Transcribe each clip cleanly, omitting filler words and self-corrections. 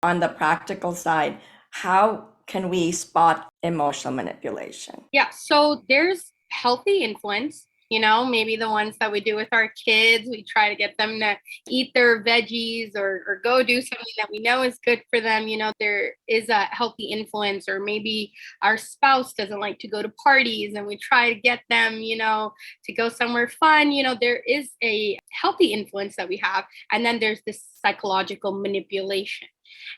on the practical side, how can we spot emotional manipulation? Yeah, so there's healthy influence, maybe the ones that we do with our kids. We try to get them to eat their veggies or go do something that we know is good for them. There is a healthy influence, or maybe our spouse doesn't like to go to parties and we try to get them, to go somewhere fun. There is a healthy influence that we have. And then there's this psychological manipulation.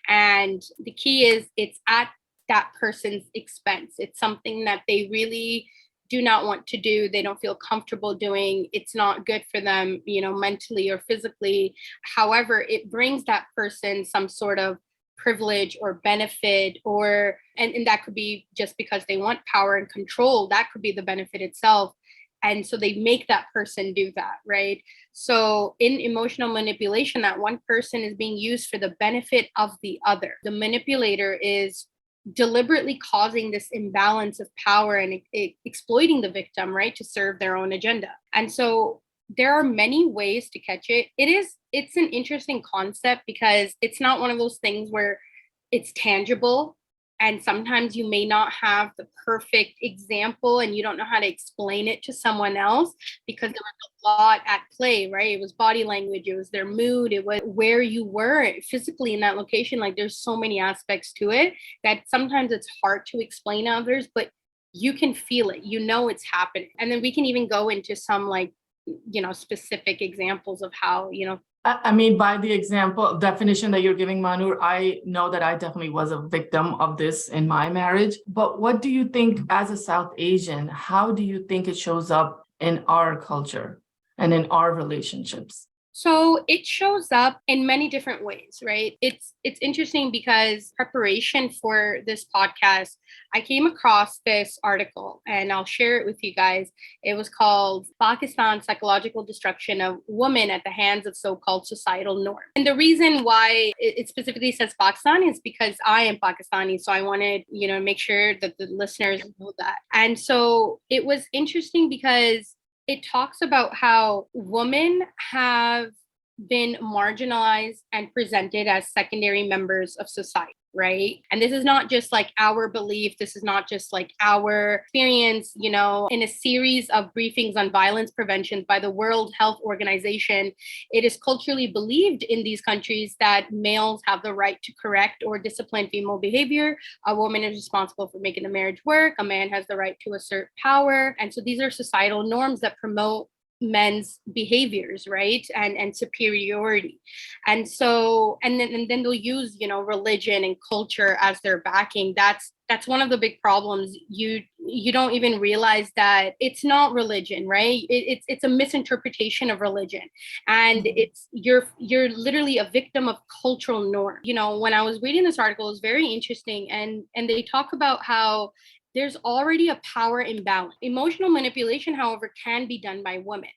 And the key is it's at that person's expense. It's something that they really do not want to do. They don't feel comfortable doing. It's not good for them, mentally or physically. However, it brings that person some sort of privilege or benefit, and that could be just because they want power and control. That could be the benefit itself. And so they make that person do that, right? So in emotional manipulation, that one person is being used for the benefit of the other. The manipulator is deliberately causing this imbalance of power and exploiting the victim, right, to serve their own agenda. And so there are many ways to catch it. It's an interesting concept because it's not one of those things where it's tangible. And sometimes you may not have the perfect example and you don't know how to explain it to someone else because there was a lot at play, right? It was body language, it was their mood, it was where you were physically in that location. Like there's so many aspects to it that sometimes it's hard to explain to others, but you can feel it, it's happening. And then we can even go into some specific examples of how, I mean, by the example definition that you're giving, Mahnoor, I know that I definitely was a victim of this in my marriage. But what do you think, as a South Asian, how do you think it shows up in our culture and in our relationships? So it shows up in many different ways, right? It's interesting because preparation for this podcast, I came across this article and I'll share it with you guys. It was called Pakistan's Psychological Destruction of Women at the Hands of So-Called Societal Norms. And the reason why it specifically says Pakistan is because I am Pakistani. So I wanted, make sure that the listeners know that. And so it was interesting because it talks about how women have been marginalized and presented as secondary members of society, right? And this is not just like our belief. This is not just like our experience, in a series of briefings on violence prevention by the World Health Organization. It is culturally believed in these countries that males have the right to correct or discipline female behavior. A woman is responsible for making the marriage work. A man has the right to assert power. And so these are societal norms that promote men's behaviors, right, and superiority. And so and then they'll use religion and culture as their backing. That's one of the big problems. You don't even realize that it's not religion, right? It's a misinterpretation of religion, and it's you're literally a victim of cultural norm. When I was reading this article, it was very interesting, and they talk about how there's already a power imbalance. Emotional manipulation, however, can be done by women.